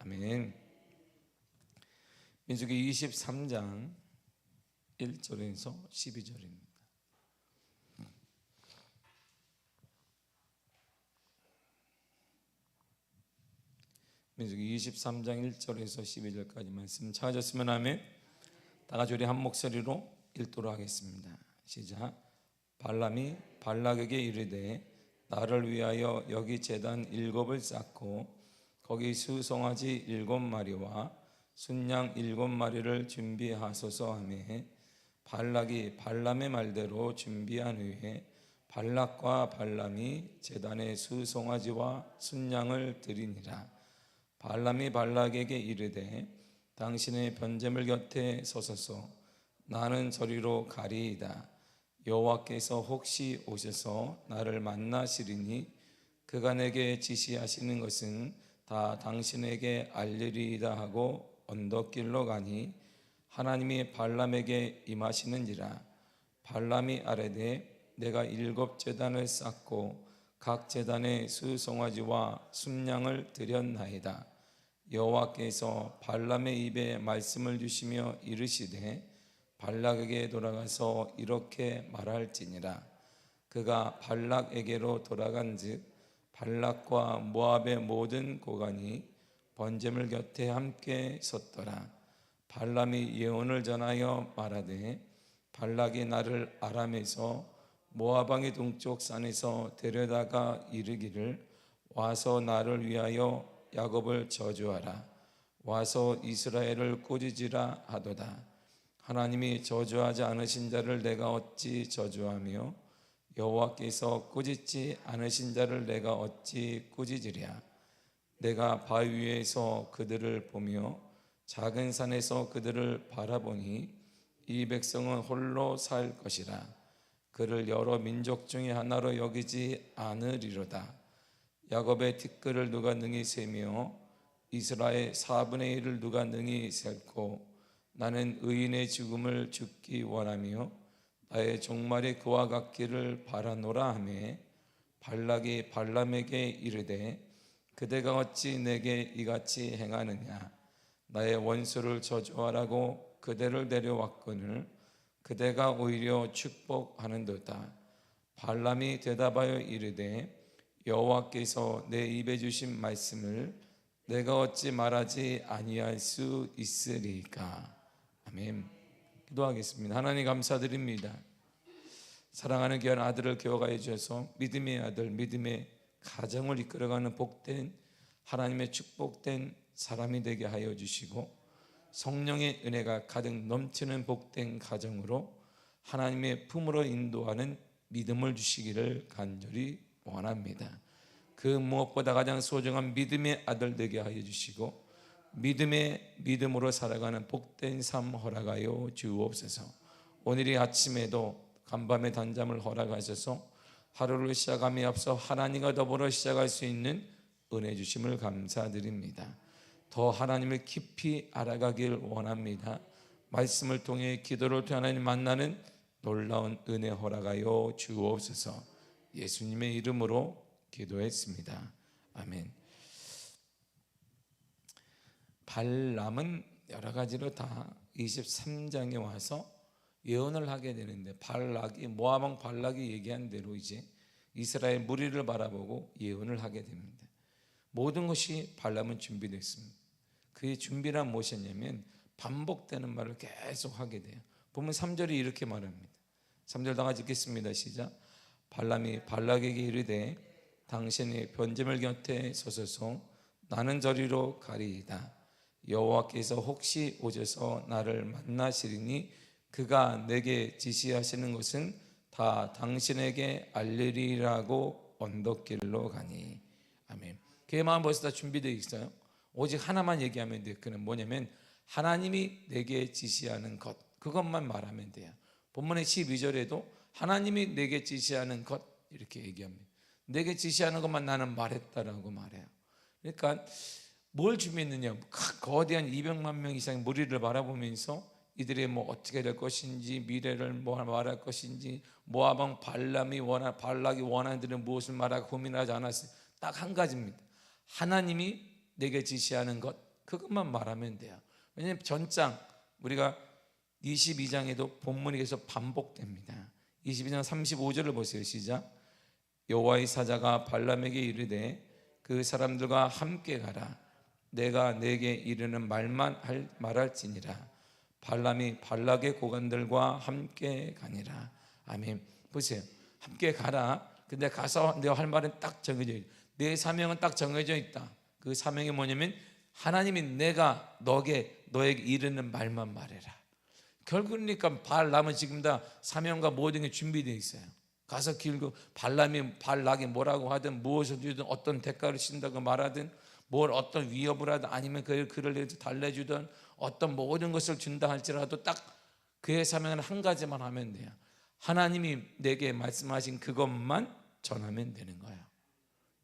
아멘. 민수기 23장 1절에서 12절입니다. 민수기 23장 1절에서 12절까지 말씀 찾았으면 아멘. 다 같이 우리 한 목소리로 읽도록 하겠습니다. 시작. 발람이 발락에게 이르되 나를 위하여 여기 제단 7을 쌓고 거기 수송아지 7마리와 순양 7마리를 준비하소서 하매 발락이 발람의 말대로 준비한 후에 발락과 발람이 제단에 수송아지와 순양을 드리니라. 발람이 발락에게 이르되 당신의 번제물 곁에 서소서. 나는 저리로 가리이다. 여호와께서 혹시 오셔서 나를 만나시리니 그가 내게 지시하시는 것은 다 당신에게 알리리이다 하고 언덕길로 가니 하나님이 발람에게 임하시는지라. 발람이 아뢰되 내가 7제단을 쌓고 각 제단에 수송아지와 순양을 드렸나이다. 여호와께서 발람의 입에 말씀을 주시며 이르시되 발락에게 돌아가서 이렇게 말할지니라. 그가 발락에게로 돌아간즉 발락과 모압의 모든 고관이 번제물 곁에 함께 섰더라. 발람이 예언을 전하여 말하되 발락이 나를 아람에서 모압 왕의 동쪽 산에서 데려다가 이르기를 와서 나를 위하여 야곱을 저주하라. 와서 이스라엘을 꾸짖으라 하도다. 하나님이 저주하지 않으신 자를 내가 어찌 저주하며 여호와께서 꾸짖지 않으신 자를 내가 어찌 꾸짖으랴. 내가 바위 위에서 그들을 보며 작은 산에서 그들을 바라보니 이 백성은 홀로 살 것이라. 그를 여러 민족 중에 하나로 여기지 않으리로다. 야곱의 티끌을 누가 능히 세며 이스라엘 4분의 1을 누가 능히 셀고 나는 의인의 죽음을 죽기 원하며 나의 종말이 그와 같기를 바라노라 하매 발락이 발람에게 이르되 그대가 어찌 내게 이같이 행하느냐. 나의 원수를 저주하라고 그대를 데려왔거늘 그대가 오히려 축복하는도다. 발람이 대답하여 이르되 여호와께서 내 입에 주신 말씀을 내가 어찌 말하지 아니할 수 있으리까. 아멘. 기도하겠습니다. 하나님 감사드립니다. 사랑하는 귀한 아들을 교육하여 주셔서 믿음의 아들, 믿음의 가정을 이끌어가는 복된 하나님의 축복된 사람이 되게 하여 주시고 성령의 은혜가 가득 넘치는 복된 가정으로 하나님의 품으로 인도하는 믿음을 주시기를 간절히 원합니다. 그 무엇보다 가장 소중한 믿음의 아들 되게 하여 주시고 믿음으로 살아가는 복된 삶 허락하여 주옵소서. 오늘이 아침에도 간밤의 단잠을 허락하셔서 하루를 시작함에 앞서 하나님과 더불어 시작할 수 있는 은혜 주심을 감사드립니다. 더 하나님을 깊이 알아가길 원합니다. 말씀을 통해 기도를 통해 하나님 만나는 놀라운 은혜 허락하여 주옵소서. 예수님의 이름으로 기도했습니다. 아멘. 발람은 여러 가지로 다 23장에 와서 예언을 하게 되는데 발락이 모압 왕 발락이 얘기한 대로 이제 이스라엘 무리를 바라보고 예언을 하게 됩니다. 모든 것이 발람은 준비됐습니다. 그의 준비란 무엇이냐면 반복되는 말을 계속 하게 돼요. 보면 3절이 이렇게 말합니다. 3절 다 같이 읽겠습니다. 시작. 발람이 발락에게 이르되 당신의 번제물 곁에 서소서. 나는 저리로 가리이다. 여호와께서 혹시 오셔서 나를 만나시리니 그가 내게 지시하시는 것은 다 당신에게 알리리라고 언덕길로 가니. 아멘. 그의 마음 벌써 다 준비되어 있어요. 오직 하나만 얘기하면 돼요. 그는 뭐냐면 하나님이 내게 지시하는 것, 그것만 말하면 돼요. 본문의 12절에도 하나님이 내게 지시하는 것 이렇게 얘기합니다. 내게 지시하는 것만 나는 말했다라고 말해요. 그러니까 뭘 준비했느냐. 거대한 200만 명 이상의 무리를 바라보면서 이들이 뭐 어떻게 될 것인지, 미래를 뭐 말할 것인지, 모압 왕 발락이 원하는 들은 무엇을 말하고 고민하지 않았어요. 딱 한 가지입니다. 하나님이 내게 지시하는 것 그것만 말하면 돼요. 왜냐하면 전장 우리가 22장에도 본문이 계속 반복됩니다. 22장 35절을 보세요. 시작. 여호와의 사자가 발람에게 이르되 그 사람들과 함께 가라. 내가 내게 이르는 말만 말할지니라. 발람이 발락의 고관들과 함께 가니라. 아멘. 보세요. 함께 가라. 근데 가서 내가 할 말은 딱 정해져 있다. 내 사명은 딱 정해져 있다. 그 사명이 뭐냐면 하나님이 내가 너에게 이르는 말만 말해라. 결국이니까 발람은 지금 다 사명과 모든 게 준비되어 있어요. 가서 길고 발락이 뭐라고 하든 무엇을 주든 어떤 대가를 친다고 말하든 뭘 어떤 위협을 하든 아니면 그를 달래주든 어떤 모든 것을 준다 할지라도 딱 그의 사명은 한 가지만 하면 돼요. 하나님이 내게 말씀하신 그것만 전하면 되는 거예요.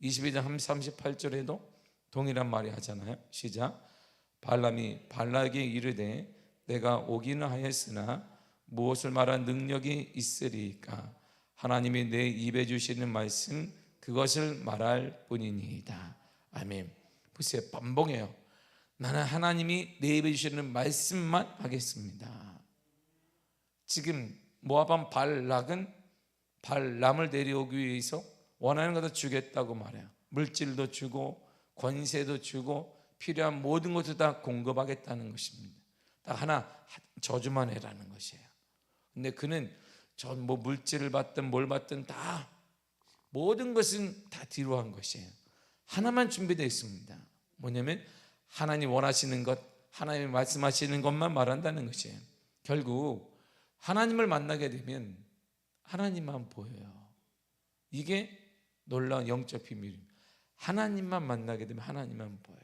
22장 38절에도 동일한 말이 하잖아요. 시작. 발람이 발락에게 이르되 내가 오기는 하였으나 무엇을 말한 능력이 있으리까? 하나님이 내 입에 주시는 말씀 그것을 말할 뿐이니이다. 아멘. 보세요. 반복해요. 나는 하나님이 내 입에 주시는 말씀만 하겠습니다. 지금 모압 왕 발락은 발람을 데려오기 위해서 원하는 것도 주겠다고 말해요. 물질도 주고 권세도 주고 필요한 모든 것을 다 공급하겠다는 것입니다. 딱 하나 저주만 해라는 것이에요. 근데 그는 전 뭐 물질을 받든 뭘 받든 다 모든 것은 다 뒤로 한 것이에요. 하나만 준비되어 있습니다. 뭐냐면 하나님 원하시는 것, 하나님이 말씀하시는 것만 말한다는 것이에요. 결국 하나님을 만나게 되면 하나님만 보여요. 이게 놀라운 영적 비밀입니다. 하나님만 만나게 되면 하나님만 보여요.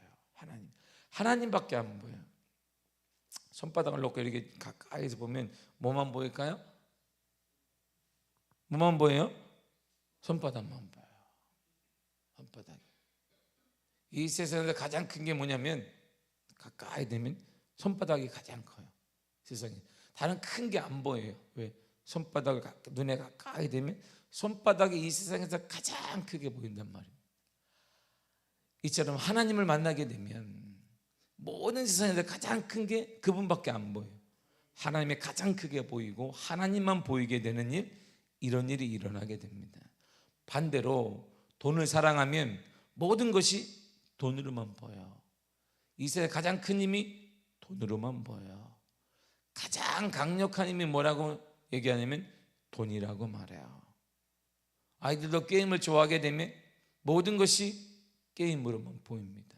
하나님밖에 안 보여요. 손바닥을 놓고 이렇게 가까이서 보면 뭐만 보일까요? 뭐만 보여요? 손바닥만 보여요. 손바닥. 이 세상에서 가장 큰 게 뭐냐면 가까이 되면 손바닥이 가장 커요. 세상에 다른 큰 게 안 보여요. 왜? 손바닥을 눈에 가까이 되면 손바닥이 이 세상에서 가장 크게 보인단 말이에요. 이처럼 하나님을 만나게 되면 모든 세상에서 가장 큰 게 그분밖에 안 보여요. 하나님이 가장 크게 보이고 하나님만 보이게 되는 이런 일이 일어나게 됩니다. 반대로 돈을 사랑하면 모든 것이 돈으로만 보여요. 이 세상에 가장 큰 힘이 돈으로만 보여요. 가장 강력한 힘이 뭐라고 얘기하냐면 돈이라고 말해요. 아이들도 게임을 좋아하게 되면 모든 것이 게임으로만 보입니다.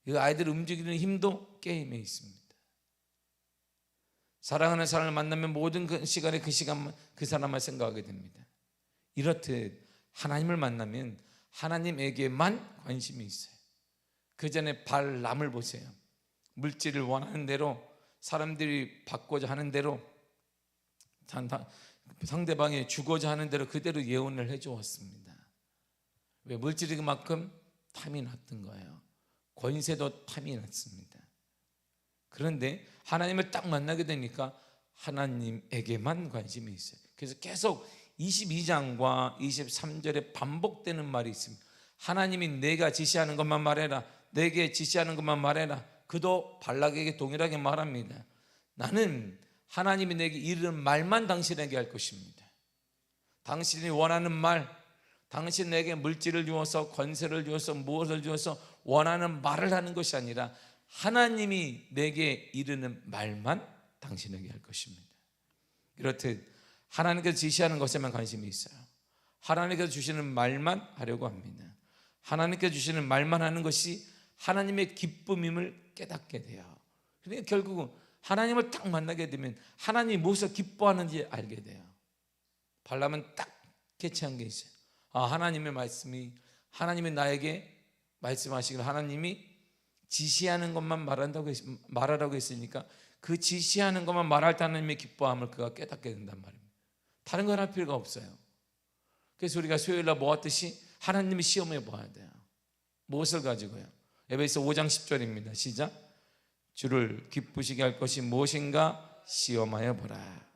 이 아이들 움직이는 힘도 게임에 있습니다. 사랑하는 사람을 만나면 모든 그 시간에 그 시간만 그 사람만 생각하게 됩니다. 이렇듯 하나님을 만나면 하나님에게만 관심이 있어요. 그 전에 발람을 보세요. 물질을 원하는 대로 사람들이 받고자 하는 대로 상대방이 주고자 하는 대로 그대로 예언을 해주었습니다. 왜? 물질이 그만큼 탐이 났던 거예요. 권세도 탐이 났습니다. 그런데 하나님을 딱 만나게 되니까 하나님에게만 관심이 있어요. 그래서 계속 22장과 23절에 반복되는 말이 있습니다. 하나님이 내가 지시하는 것만 말해라. 내게 지시하는 것만 말해라. 그도 발락에게 동일하게 말합니다. 나는 하나님이 내게 이르는 말만 당신에게 할 것입니다. 당신이 원하는 말, 당신 내게 물질을 주어서 권세를 주어서 무엇을 주어서 원하는 말을 하는 것이 아니라 하나님이 내게 이르는 말만 당신에게 할 것입니다. 이렇듯 하나님께서 지시하는 것에만 관심이 있어요. 하나님께서 주시는 말만 하려고 합니다. 하나님께서 주시는 말만 하는 것이 하나님의 기쁨임을 깨닫게 돼요. 그러니까 결국은 하나님을 딱 만나게 되면 하나님이 무엇을 기뻐하는지 알게 돼요. 발람은 딱 캐치한 게 있어요. 하나님의 말씀이, 하나님이 나에게 말씀하시길 하나님이 지시하는 것만 말하라고 했으니까 그 지시하는 것만 말할 때 하나님의 기뻐함을 그가 깨닫게 된단 말입니다. 다른 건 할 필요가 없어요. 그래서 우리가 수요일날 모았듯이 하나님이 시험해 봐야 돼요. 무엇을 가지고요? 에베소 5장 10절입니다. 시작. 주를 기쁘시게 할 것이 무엇인가 시험하여 보라.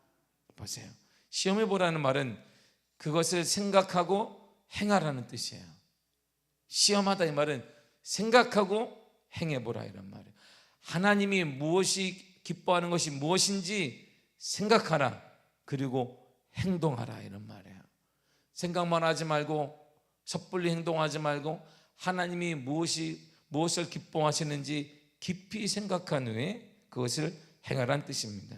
보세요. 시험해 보라는 말은 그것을 생각하고 행하라는 뜻이에요. 시험하다 이 말은 생각하고 행해보라 이런 말이에요. 하나님이 무엇이 기뻐하는 것이 무엇인지 생각하라. 그리고 행동하라 이런 말이에요. 생각만 하지 말고 섣불리 행동하지 말고 하나님이 무엇을 기뻐하시는지 깊이 생각한 후에 그것을 행하라는 뜻입니다.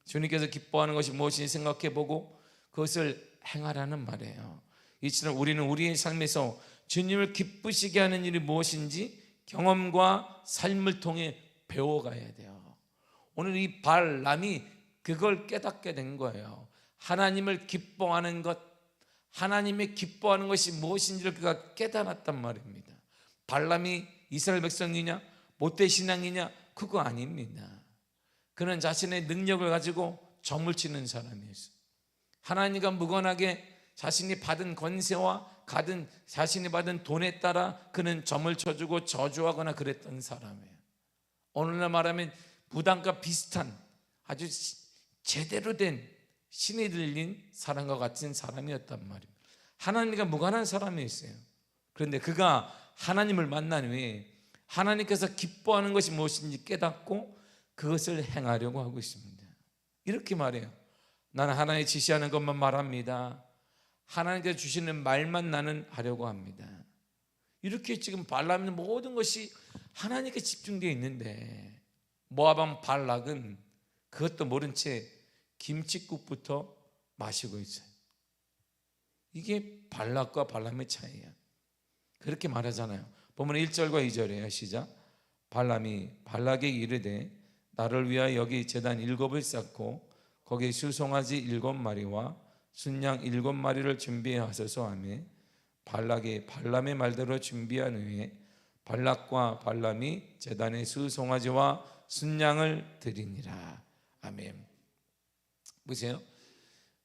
주님께서 기뻐하는 것이 무엇인지 생각해보고 그것을 행하라는 말이에요. 이처럼 우리는 우리의 삶에서 주님을 기쁘시게 하는 일이 무엇인지 경험과 삶을 통해 배워가야 돼요. 오늘 이 발람이 그걸 깨닫게 된 거예요. 하나님을 기뻐하는 것, 하나님의 기뻐하는 것이 무엇인지를 그가 깨달았단 말입니다. 발람이 이스라엘 백성이냐 모태 신앙이냐 그거 아닙니다. 그는 자신의 능력을 가지고 점을 치는 사람이었어요. 하나님과 무관하게 자신이 받은 권세와 자신이 받은 돈에 따라 그는 점을 쳐주고 저주하거나 그랬던 사람이에요. 오늘날 말하면 무당과 비슷한 아주 제대로 된 신이 들린 사람과 같은 사람이었단 말입니다. 하나님과 무관한 사람이었어요. 그런데 그가 하나님을 만난 후에 하나님께서 기뻐하는 것이 무엇인지 깨닫고 그것을 행하려고 하고 있습니다. 이렇게 말해요. 나는 하나님이 지시하는 것만 말합니다. 하나님께서 주시는 말만 나는 하려고 합니다. 이렇게 지금 발람은 모든 것이 하나님께 집중되어 있는데 모압 왕 발락은 그것도 모른 채 김칫국부터 마시고 있어요. 이게 발락과 발람의 차이야. 그렇게 말하잖아요. 보면 1절과 2절이에요. 시작. 발람이 발락에게 이르되 나를 위하여 여기 제단 7을 쌓고 거기에 수송아지 7마리와 순양 7마리를 준비하소서 하며 발락이 발람의 말대로 준비한 후에 발락과 발람이 제단에 수송아지와 순양을 드리니라. 아멘. 보세요.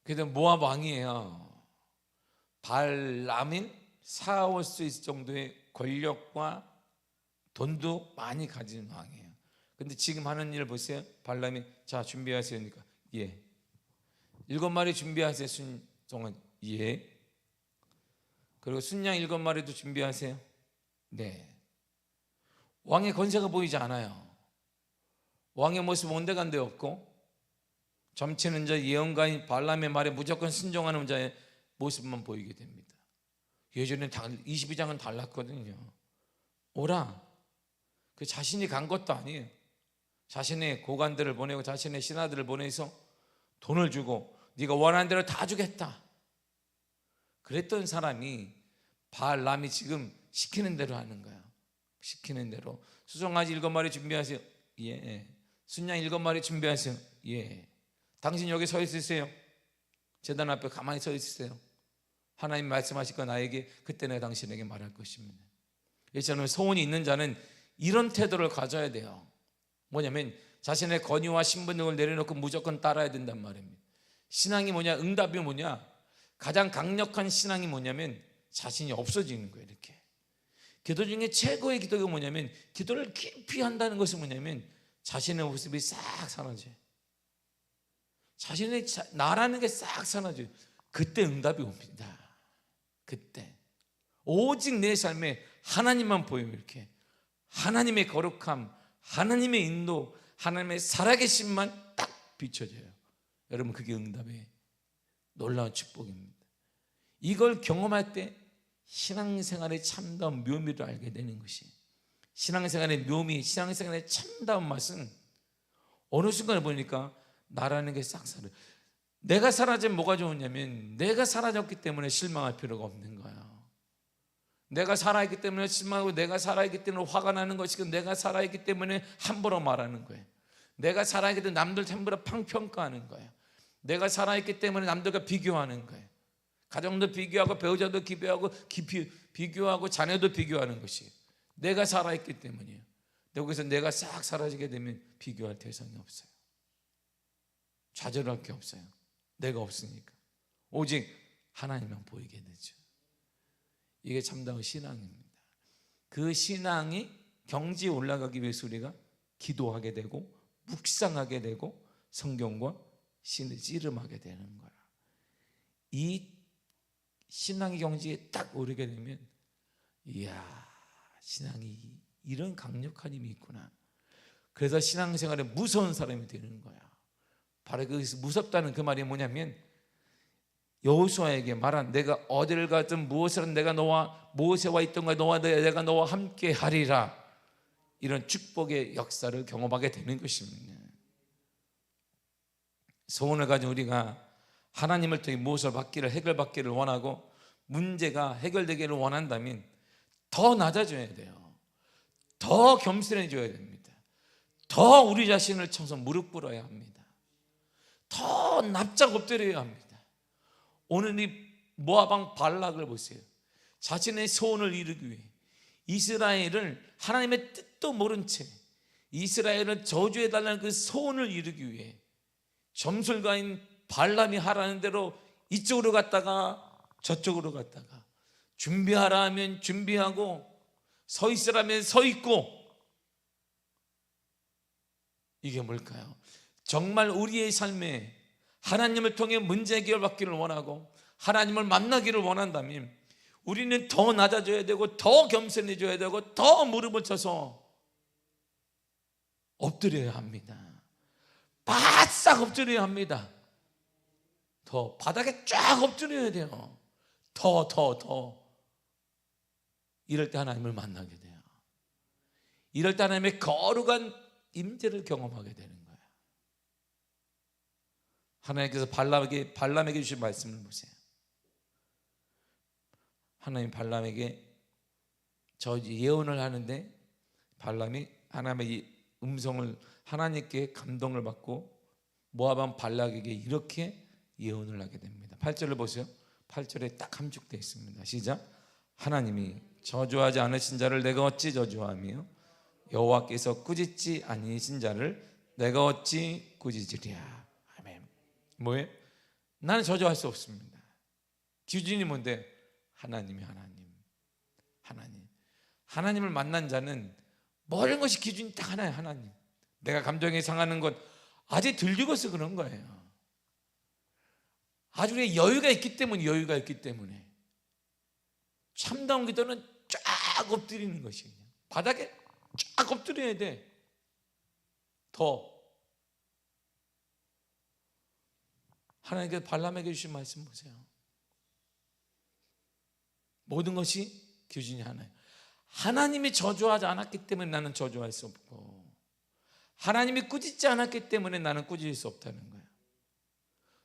그래도 모압 왕이에요. 발람은 사올 수 있을 정도의 권력과 돈도 많이 가진 왕이에요. 근데 지금 하는 일 보세요. 발람이 자 준비하세요 그러니까 예. 7마리 준비하세요. 순송아지 예. 그리고 순양 7마리도 준비하세요. 네. 왕의 권세가 보이지 않아요. 왕의 모습은 온데간데 없고 점치는 자 예언가인 발람의 말에 무조건 순종하는 자의 모습만 보이게 됩니다. 예전에 22장은 달랐거든요. 오라. 그 자신이 간 것도 아니에요. 자신의 고관들을 보내고 자신의 신하들을 보내서 돈을 주고 네가 원하는 대로 다 주겠다. 그랬던 사람이 발람이 지금 시키는 대로 하는 거야. 시키는 대로 수송아지 7마리 준비하세요. 예. 순양 7마리 준비하세요. 예. 당신 여기 서 있으세요. 제단 앞에 가만히 서 있으세요. 하나님 말씀하실 거 나에게 그때 내가 당신에게 말할 것입니다. 이처럼 소원이 있는 자는 이런 태도를 가져야 돼요. 뭐냐면 자신의 권위와 신분 등을 내려놓고 무조건 따라야 된단 말입니다. 신앙이 뭐냐? 응답이 뭐냐? 가장 강력한 신앙이 뭐냐면 자신이 없어지는 거예요. 이렇게 기도 중에 최고의 기도가 뭐냐면 기도를 깊이 한다는 것은 뭐냐면 자신의 모습이 싹 사라져요. 자신의 나라는 게 싹 사라져요. 그때 응답이 옵니다. 그때 오직 내 삶에 하나님만 보여요. 이렇게 하나님의 거룩함, 하나님의 인도, 하나님의 살아계심만 딱 비춰져요. 여러분 그게 응답의 놀라운 축복입니다. 이걸 경험할 때 신앙생활의 참다운 묘미를 알게 되는 것이, 신앙생활의 묘미, 신앙생활의 참다운 맛은 어느 순간에 보니까 나라는 게 싹 사라져요. 내가 사라지면 뭐가 좋으냐면 내가 사라졌기 때문에 실망할 필요가 없는 거예요. 내가 살아있기 때문에 실망하고 내가 살아있기 때문에 화가 나는 것이고 내가 살아있기 때문에 함부로 말하는 거예요. 내가 살아있기 때문에 남들 함부로 평가하는 거예요. 내가 살아있기 때문에 남들과 비교하는 거예요. 가정도 비교하고 배우자도 비교하고 자녀도 비교하는 것이에요. 내가 살아있기 때문이에요. 여기서 내가 싹 사라지게 되면 비교할 대상이 없어요. 좌절할 게 없어요. 내가 없으니까 오직 하나님만 보이게 되죠. 이게 참다운 신앙입니다. 그 신앙이 경지에 올라가기 위해서 우리가 기도하게 되고 묵상하게 되고 성경과 신을 씨름하게 되는 거야. 이 신앙의 경지에 딱 오르게 되면 이야, 신앙이 이런 강력한 힘이 있구나. 그래서 신앙생활에 무서운 사람이 되는 거야. 바로 그 무섭다는 그 말이 뭐냐면, 여호수아에게 말한 내가 어디를 가든 무엇을 하든 내가 너와 모세와 있던가 내가 너와 함께 하리라, 이런 축복의 역사를 경험하게 되는 것입니다. 소원을 가진 우리가 하나님을 통해 무엇을 받기를, 해결받기를 원하고 문제가 해결되기를 원한다면 더 낮아져야 돼요. 더 겸손해져야 됩니다. 더 우리 자신을 쳐서 무릎 꿇어야 합니다. 더 납작 엎드려야 합니다. 오늘 이 모압 왕 발락을 보세요. 자신의 소원을 이루기 위해 이스라엘을 하나님의 뜻도 모른 채 이스라엘을 저주해달라는 그 소원을 이루기 위해 점술가인 발람이 하라는 대로 이쪽으로 갔다가 저쪽으로 갔다가, 준비하라 하면 준비하고 서 있으라면 서 있고, 이게 뭘까요? 정말 우리의 삶에 하나님을 통해 문제 해결받기를 원하고 하나님을 만나기를 원한다면 우리는 더 낮아져야 되고 더 겸손해져야 되고 더 무릎을 쳐서 엎드려야 합니다. 바싹 엎드려야 합니다. 더 바닥에 쫙 엎드려야 돼요. 더 이럴 때 하나님을 만나게 돼요. 이럴 때 하나님의 거룩한 임재를 경험하게 되는 거예요. 하나님께서 발람에게 주신 말씀을 보세요. 하나님 발람에게 저 예언을 하는데, 발람이 하나님의 이 음성을, 하나님께 감동을 받고 모압 왕 발락에게 이렇게 예언을 하게 됩니다. 8절을 보세요. 8절에 딱 함축되어 있습니다. 시작. 하나님이 저주하지 않으신 자를 내가 어찌 저주하며 여호와께서 꾸짖지 아니신 자를 내가 어찌 꾸짖으랴. 아멘. 뭐예요? 나는 저주할 수 없습니다. 기준이 뭔데? 하나님을 만난 자는 모든 것이 기준이 딱 하나예요. 하나님. 내가 감정이 상하는 것 아직 덜 익어서 그런 거예요. 아주 우리의 여유가 있기 때문에 참다운 기도는 쫙 엎드리는 것이에요. 바닥에 쫙 엎드려야 돼. 더 하나님께서 발람에게 주신 말씀 보세요. 모든 것이 기준이 하나예요. 하나님이 저주하지 않았기 때문에 나는 저주할 수 없고, 하나님이 꾸짖지 않았기 때문에 나는 꾸짖을 수 없다는 거예요.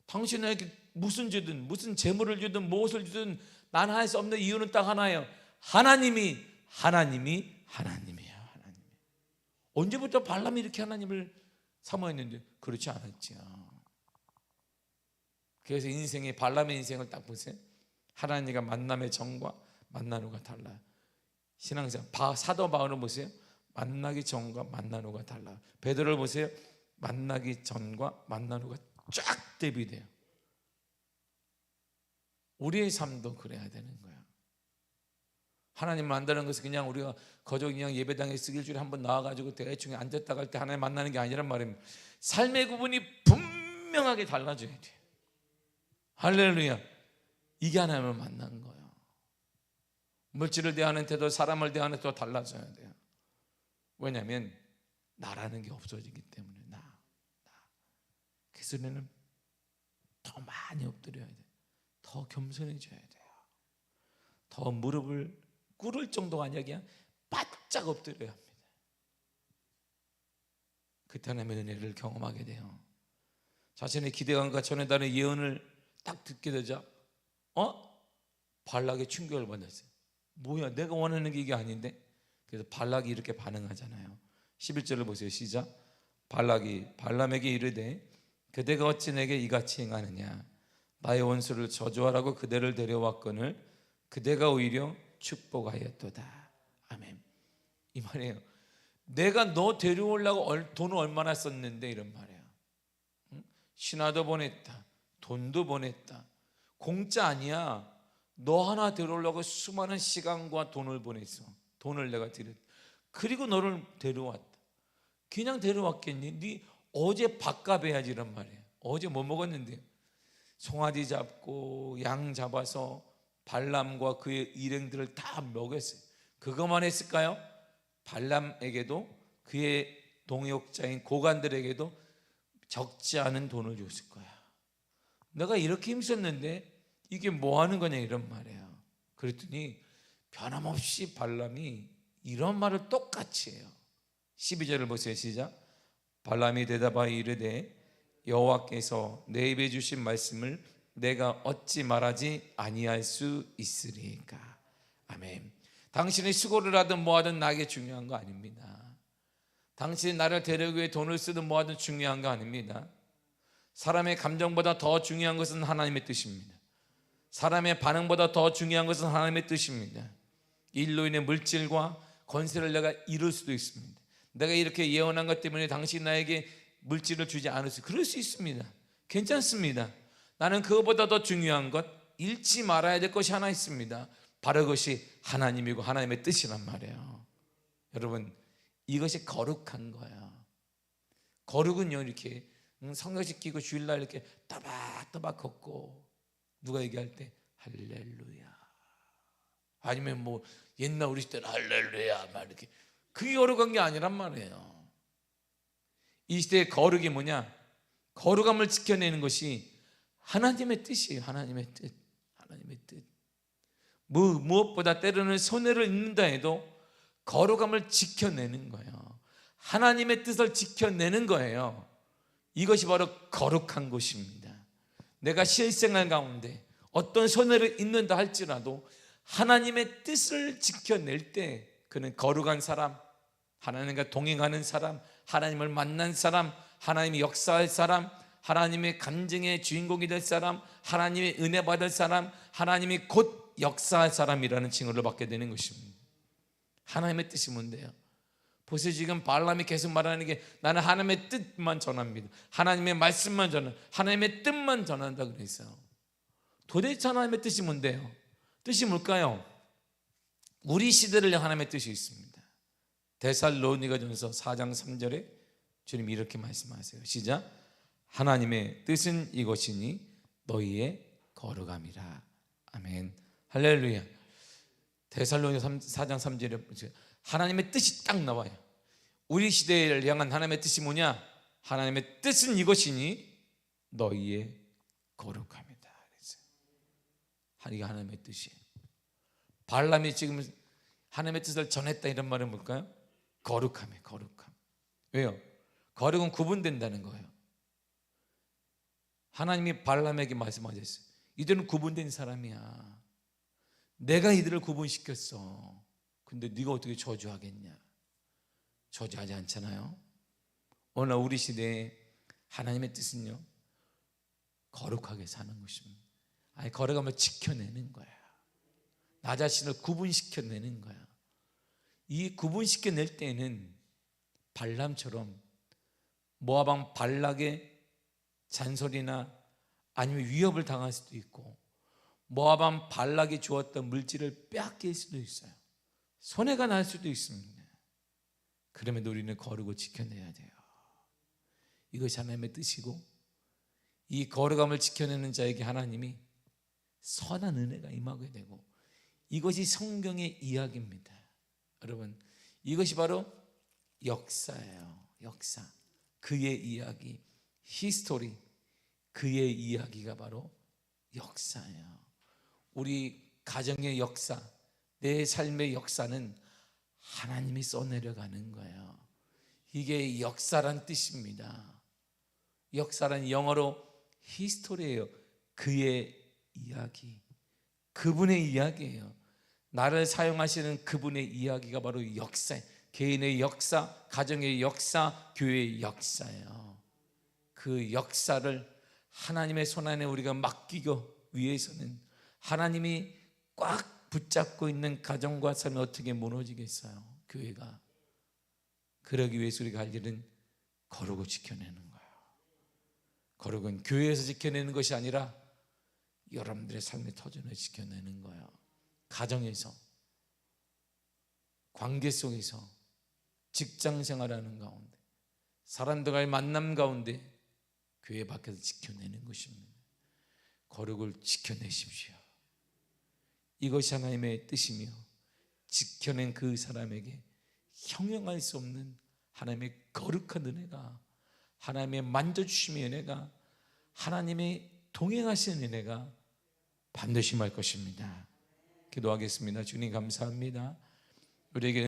당신에게 무슨 주든 무슨 재물을 주든 무엇을 주든 나는 할 수 없는 이유는 딱 하나예요. 하나님이에요. 언제부터 발람이 이렇게 하나님을 사모했는데? 그렇지 않았죠. 그래서 발람의 인생을 딱 보세요. 하나님과 만남의 전과 만난 후가 달라요. 신앙생활 사도 바울을 보세요. 만나기 전과 만난 후가 달라요. 베드로를 보세요. 만나기 전과 만난 후가 쫙 대비돼요. 우리의 삶도 그래야 되는 거예요. 하나님 만나는 것은 그냥 우리가 거저 그냥 예배당에 일주일에 한번 나와가지고 대충 앉았다 갈 때 하나님 만나는 게 아니란 말입니다. 삶의 구분이 분명하게 달라져야 돼요. 할렐루야. 이게 하나님을 만난 거예요. 물질을 대하는 태도, 사람을 대하는 태도 달라져야 돼요. 왜냐하면 나라는 게 없어지기 때문에. 그래서 우리는 더 많이 엎드려야 돼요. 더 겸손해져야 돼요. 더 무릎을 꿇을 정도가 아니라 그냥 바짝 엎드려야 합니다. 그때 하나님의 은혜를 경험하게 돼요. 자신의 기대감과 전에 다른 예언을 딱 듣게 되자 발락의 충격을 받았어요. 뭐야, 내가 원하는 게 이게 아닌데? 그래서 발락이 이렇게 반응하잖아요. 11절을 보세요. 시작. 발락이 발람에게 이르되 그대가 어찌 내게 이같이 행하느냐? 나의 원수를 저주하라고 그대를 데려왔거늘 그대가 오히려 축복하였도다. 아멘. 이 말이에요. 내가 너 데려오려고 돈을 얼마나 썼는데, 이런 말이에요. 신화도 보냈다, 돈도 보냈다. 공짜 아니야. 너 하나 데려오려고 수많은 시간과 돈을 보냈어. 돈을 내가 드렸다. 그리고 너를 데려왔다. 그냥 데려왔겠니? 네 어제 밥값 해야지, 이런 말이에요. 어제 뭐 먹었는데? 송아지 잡고 양 잡아서 발람과 그의 일행들을 다 먹였어요. 그것만 했을까요? 발람에게도 그의 동역자인 고관들에게도 적지 않은 돈을 줬을 거야. 내가 이렇게 힘썼는데 이게 뭐 하는 거냐 이런 말이에요. 그랬더니 변함없이 발람이 이런 말을 똑같이 해요. 12절을 보세요. 시작. 발람이 대답하여 이르되 여호와께서 내 입에 주신 말씀을 내가 어찌 말하지 아니할 수 있으리까. 아멘. 당신이 수고를 하든 뭐하든 나에게 중요한 거 아닙니다. 당신이 나를 데려오기 위해 돈을 쓰든 뭐하든 중요한 거 아닙니다. 사람의 감정보다 더 중요한 것은 하나님의 뜻입니다. 사람의 반응보다 더 중요한 것은 하나님의 뜻입니다. 일로 인해 물질과 권세를 내가 잃을 수도 있습니다. 내가 이렇게 예언한 것 때문에 당신 나에게 물질을 주지 않을 수, 그럴 수 있습니다. 괜찮습니다. 나는 그것보다 더 중요한 것, 잃지 말아야 될 것이 하나 있습니다. 바로 그것이 하나님이고 하나님의 뜻이란 말이에요. 여러분, 이것이 거룩한 거예요. 거룩은요, 이렇게 성경식 끼고 주일날 이렇게 따박따박 걷고 누가 얘기할 때 할렐루야, 아니면 뭐 옛날 우리 시대는 할렐루야 막 이렇게, 그게 거룩한 게 아니란 말이에요. 이 시대의 거룩이 뭐냐? 거룩함을 지켜내는 것이 하나님의 뜻이에요. 하나님의 뜻. 하나님의 뜻. 무엇보다 때로는 손해를 입는다 해도 거룩함을 지켜내는 거예요. 하나님의 뜻을 지켜내는 거예요. 이것이 바로 거룩한 것입니다. 내가 실생활 가운데 어떤 손해를 입는다 할지라도 하나님의 뜻을 지켜낼 때 그는 거룩한 사람, 하나님과 동행하는 사람, 하나님을 만난 사람, 하나님이 역사할 사람, 하나님의 간증의 주인공이 될 사람, 하나님의 은혜 받을 사람, 하나님이 곧 역사할 사람이라는 칭호를 받게 되는 것입니다. 하나님의 뜻이 뭔데요? 보세요. 지금 발람이 계속 말하는 게 나는 하나님의 뜻만 전합니다. 하나님의 말씀만 전합니다. 하나님의 뜻만 전한다 그랬어요. 도대체 하나님의 뜻이 뭔데요? 뜻이 뭘까요? 우리 시대를 향한 하나님의 뜻이 있습니다. 데살로니가전서 4장 3절에 주님 이렇게 말씀하세요. 시작. 하나님의 뜻은 이것이니 너희의 거룩함이라. 아멘. 할렐루야. 데살로니가 4장 3절에 하나님의 뜻이 딱 나와요. 우리 시대를 향한 하나님의 뜻이 뭐냐? 하나님의 뜻은 이것이니 너희의 거룩함이다. 이게 하나님의 뜻이에요. 발람이 지금 하나님의 뜻을 전했다 이런 말은 뭘까요? 거룩함이에요. 거룩함. 왜요? 거룩은 구분된다는 거예요. 하나님이 발람에게 말씀하셨어요. 이들은 구분된 사람이야. 내가 이들을 구분시켰어. 근데 네가 어떻게 저주하겠냐? 저주하지 않잖아요. 오늘 우리 시대에 하나님의 뜻은요, 거룩하게 사는 것입니다. 아니, 거룩함을 지켜내는 거야. 나 자신을 구분시켜내는 거야. 이 구분시켜낼 때에는 발람처럼 모압 왕 발락의 잔소리나 아니면 위협을 당할 수도 있고, 모압 왕 발락이 주었던 물질을 빼앗길 수도 있어요. 손해가 날 수도 있습니다. 그러면 우리는 거룩을 지켜내야 돼요. 이것이 하나님의 뜻이고, 이 거룩함을 지켜내는 자에게 하나님이 선한 은혜가 임하게 되고, 이것이 성경의 이야기입니다. 여러분, 이것이 바로 역사예요. 역사. 그의 이야기, 히스토리. 그의 이야기가 바로 역사예요. 우리 가정의 역사, 내 삶의 역사는 하나님이 써내려가는 거예요. 이게 역사란 뜻입니다. 역사란 영어로 히스토리예요. 그의 이야기, 그분의 이야기예요. 나를 사용하시는 그분의 이야기가 바로 역사, 개인의 역사, 가정의 역사, 교회의 역사예요. 그 역사를 하나님의 손안에 우리가 맡기기 위해서는 하나님이 꽉 붙잡고 있는 가정과 삶이 어떻게 무너지겠어요? 교회가. 그러기 위해서 우리가 할 일은 거룩을 지켜내는 거예요. 거룩은 교회에서 지켜내는 것이 아니라 여러분들의 삶의 터전을 지켜내는 거예요. 가정에서, 관계 속에서, 직장 생활하는 가운데, 사람들과의 만남 가운데, 교회 밖에서 지켜내는 것입니다. 거룩을 지켜내십시오. 이것이 하나님의 뜻이며, 지켜낸 그 사람에게 형용할 수 없는 하나님의 거룩한 은혜가, 하나님의 만져주심의 은혜가, 하나님의 동행하시는 은혜가 반드시 임할 것입니다. 기도하겠습니다. 주님 감사합니다. 우리에게